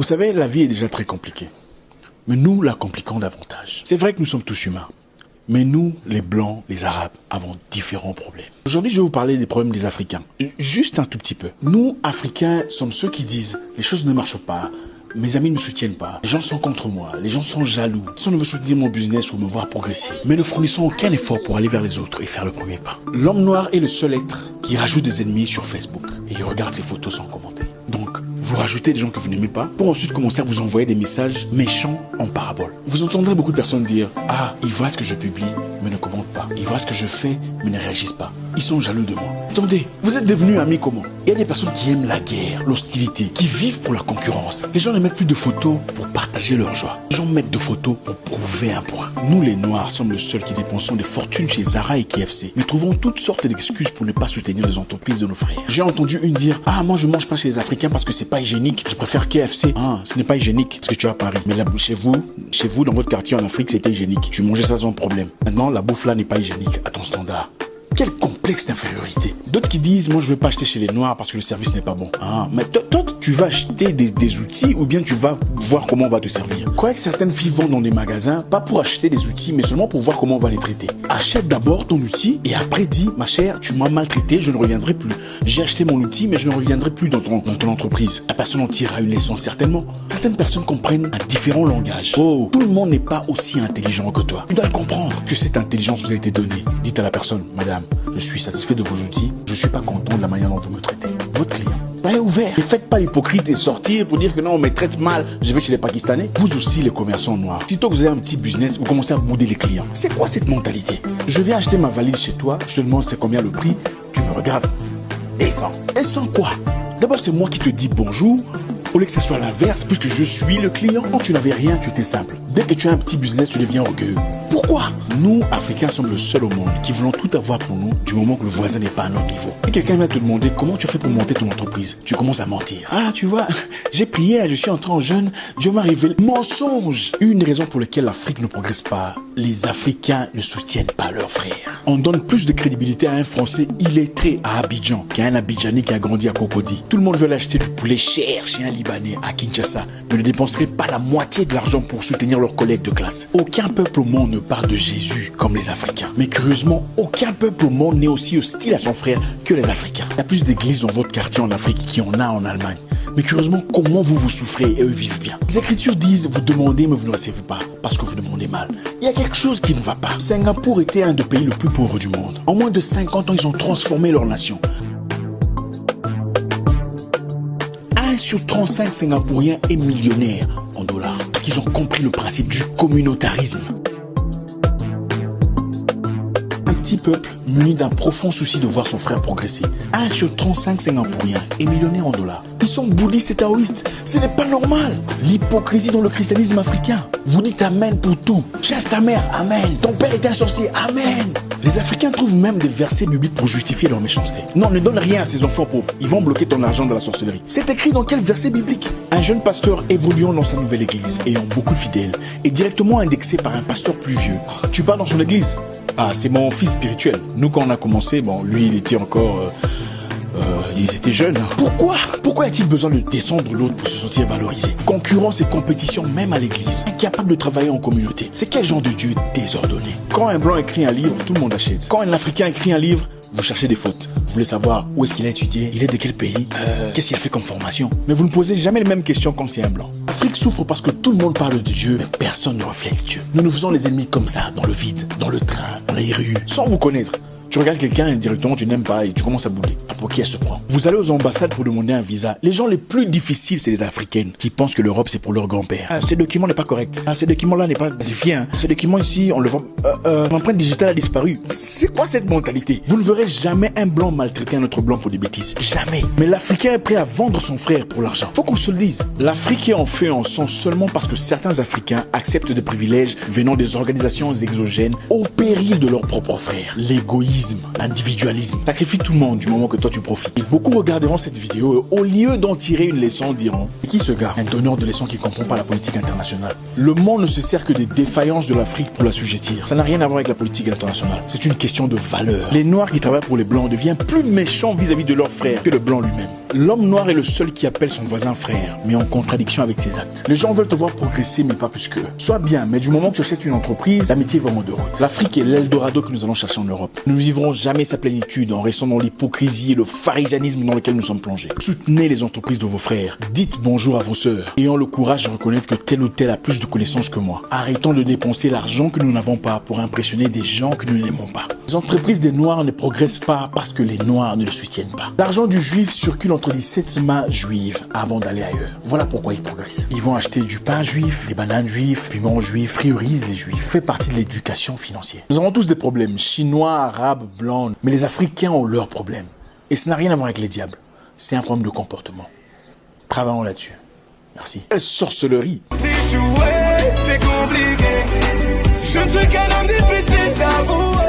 Vous savez, la vie est déjà très compliquée. Mais nous la compliquons davantage. C'est vrai que nous sommes tous humains. Mais nous, les Blancs, les Arabes, avons différents problèmes. Aujourd'hui, je vais vous parler des problèmes des Africains. Juste un tout petit peu. Nous, Africains, sommes ceux qui disent « les choses ne marchent pas ». Mes amis ne me soutiennent pas, les gens sont contre moi, les gens sont jaloux. Personne ne veut soutenir mon business ou me voir progresser. Mais ne fournissons aucun effort pour aller vers les autres et faire le premier pas. L'homme noir est le seul être qui rajoute des ennemis sur Facebook et il regarde ses photos sans commenter. Donc, vous rajoutez des gens que vous n'aimez pas pour ensuite commencer à vous envoyer des messages méchants en parabole. Vous entendrez beaucoup de personnes dire « Ah, ils voient ce que je publie, mais ne commentent pas. Ils voient ce que je fais, mais ne réagissent pas. Ils sont jaloux de moi. » Attendez, vous êtes devenus amis comment? Il y a des personnes qui aiment la guerre, l'hostilité, qui vivent pour la concurrence. Les gens ne mettent plus de photos pour partager leur joie. Les gens mettent de photos pour prouver un point. Nous, les Noirs, sommes le seul qui dépensons des fortunes chez Zara et KFC. Mais trouvons toutes sortes d'excuses pour ne pas soutenir les entreprises de nos frères. J'ai entendu une dire « Ah, moi je mange pas chez les Africains parce que c'est pas hygiénique. Je préfère KFC. » Ah, ce n'est pas hygiénique, ce que tu as à Paris. Mais là, chez vous, dans votre quartier en Afrique, c'était hygiénique. Tu mangeais ça sans problème. Maintenant, la bouffe là n'est pas hygiénique à ton standard. Quel complexe d'infériorité. D'autres qui disent, moi je ne veux pas acheter chez les Noirs parce que le service n'est pas bon. Ah, mais toi, tu vas acheter des outils ou bien tu vas voir comment on va te servir. Croyez que certaines filles vont dans des magasins, pas pour acheter des outils, mais seulement pour voir comment on va les traiter. Achète d'abord ton outil et après dis, ma chère, tu m'as maltraité, je ne reviendrai plus. J'ai acheté mon outil, mais je ne reviendrai plus dans ton entreprise. La personne en tirera une leçon certainement. Certaines personnes comprennent un différent langage. Oh, tout le monde n'est pas aussi intelligent que toi. Tu dois comprendre que cette intelligence vous a été donnée. Dites à la personne, madame, je suis satisfait de vos outils, je ne suis pas content de la manière dont vous me traitez. Votre client. Soyez ouvert. Ne faites pas l'hypocrite et sortir pour dire que non, on me traite mal, je vais chez les Pakistanais. Vous aussi, les commerçants noirs. Sitôt que vous avez un petit business, vous commencez à bouder les clients. C'est quoi cette mentalité? Je viens acheter ma valise chez toi, je te demande c'est combien le prix, tu me regardes. Descends. Descends quoi? D'abord, c'est moi qui te dis bonjour. Au lieu que ce soit l'inverse, puisque je suis le client. Quand tu n'avais rien, tu étais simple. Dès que tu as un petit business, tu deviens orgueilleux. Pourquoi? Nous, Africains, sommes le seul au monde qui voulons tout avoir pour nous du moment que le voisin n'est pas à notre niveau. Et quelqu'un va te demander comment tu as fait pour monter ton entreprise. Tu commences à mentir. Ah, tu vois, j'ai prié, je suis entré en jeûne, Dieu m'a révélé. Mensonge! Une raison pour laquelle l'Afrique ne progresse pas, les Africains ne soutiennent pas leurs frères. On donne plus de crédibilité à un Français illettré à Abidjan qu'à un Abidjanais qui a grandi à Cocody. Tout le monde veut l'acheter du poulet cher chez un Libanais à Kinshasa, mais ne dépenserait pas la moitié de l'argent pour soutenir leurs collègues de classe. Aucun peuple au monde ne parle de Jésus comme les Africains. Mais curieusement, aucun peuple au monde n'est aussi hostile à son frère que les Africains. Il y a plus d'églises dans votre quartier en Afrique qu'il y en a en Allemagne. Mais curieusement, comment vous souffrez et eux vivent bien? Les Écritures disent, vous demandez mais vous ne recevez pas parce que vous demandez mal. Il y a quelque chose qui ne va pas. Singapour était un des pays le plus pauvre du monde. En moins de 50 ans, ils ont transformé leur nation. 1 sur 35 Singapouriens est millionnaire en dollars. Parce qu'ils ont compris le principe du communautarisme. Un petit peuple muni d'un profond souci de voir son frère progresser. 1 sur 35 Singapouriens est millionnaire en dollars. Ils sont bouddhistes et taoïstes. Ce n'est pas normal. L'hypocrisie dans le christianisme africain. Vous dites amen pour tout. Chasse ta mère, amen. Ton père était un sorcier, amen. Les Africains trouvent même des versets bibliques pour justifier leur méchanceté. Non, ne donne rien à ces enfants pauvres. Ils vont bloquer ton argent dans la sorcellerie. C'est écrit dans quel verset biblique? Un jeune pasteur évoluant dans sa nouvelle église, ayant beaucoup de fidèles, est directement indexé par un pasteur plus vieux. Tu pars dans son église? Ah, c'est mon fils spirituel. Nous, quand on a commencé, bon, lui, il était encore... ils étaient jeunes. Pourquoi a-t-il besoin de descendre l'autre pour se sentir valorisé? Concurrence et compétition même à l'église. Incapable de travailler en communauté. C'est quel genre de Dieu désordonné? Quand un blanc écrit un livre, tout le monde achète. Quand un Africain écrit un livre, vous cherchez des fautes. Vous voulez savoir où est-ce qu'il a étudié, il est de quel pays, qu'est-ce qu'il a fait comme formation. Mais vous ne posez jamais les mêmes questions quand c'est un blanc. L'Afrique souffre parce que tout le monde parle de Dieu, mais personne ne reflète Dieu. Nous nous faisons les ennemis comme ça, dans le vide, dans le train, dans les rues, sans vous connaître. Tu regardes quelqu'un indirectement, tu n'aimes pas et tu commences à bouder. Pour qui elle se prend? Vous allez aux ambassades pour demander un visa. Les gens les plus difficiles, c'est les Africaines qui pensent que l'Europe, c'est pour leur grand-père. Ah, ce document n'est pas correct. Ah, ce document-là n'est pas vérifié. Hein. Ce document ici, on le vend. L'empreinte digitale a disparu. C'est quoi cette mentalité? Vous ne verrez jamais un blanc maltraiter un autre blanc pour des bêtises. Jamais. Mais l'Africain est prêt à vendre son frère pour l'argent. Faut qu'on se le dise. L'Afrique est en feu en sang seulement parce que certains Africains acceptent des privilèges venant des organisations exogènes au péril de leurs propres frères. L'égoïsme égoïsme, l'individualisme. Sacrifie tout le monde du moment que toi tu profites. Et beaucoup regarderont cette vidéo et au lieu d'en tirer une leçon diront: c'est qui ce gars? Un donneur de leçons qui comprend pas la politique internationale. Le monde ne se sert que des défaillances de l'Afrique pour l'assujettir. Ça n'a rien à voir avec la politique internationale. C'est une question de valeur. Les noirs qui travaillent pour les blancs deviennent plus méchants vis-à-vis de leurs frères que le blanc lui-même. L'homme noir est le seul qui appelle son voisin frère, mais en contradiction avec ses actes. Les gens veulent te voir progresser, mais pas plus qu'eux. Sois bien, mais du moment que tu achètes une entreprise, l'amitié est vraiment de route. L'Afrique est l'Eldorado que nous allons chercher en Europe. Nous ne vivrons jamais sa plénitude en restant dans l'hypocrisie et le pharisianisme dans lequel nous sommes plongés. Soutenez les entreprises de vos frères. Dites bonjour à vos sœurs. Ayons le courage de reconnaître que tel ou tel a plus de connaissances que moi. Arrêtons de dépenser l'argent que nous n'avons pas pour impressionner des gens que nous n'aimons pas. Les entreprises des Noirs ne progressent pas parce que les Noirs ne le soutiennent pas. L'argent du Juif circule entre 17 mains juives avant d'aller ailleurs. Voilà pourquoi ils progressent. Ils vont acheter du pain juif, des bananes juives, piments juifs, friorisent les juifs. Fait partie de l'éducation financière. Nous avons tous des problèmes, chinois, arabes, blancs, mais les Africains ont leurs problèmes. Et ça n'a rien à voir avec les diables. C'est un problème de comportement. Travaillons là-dessus. Merci. Quelle sorcellerie! C'est compliqué. Je ne suis qu'un homme difficile d'avouer.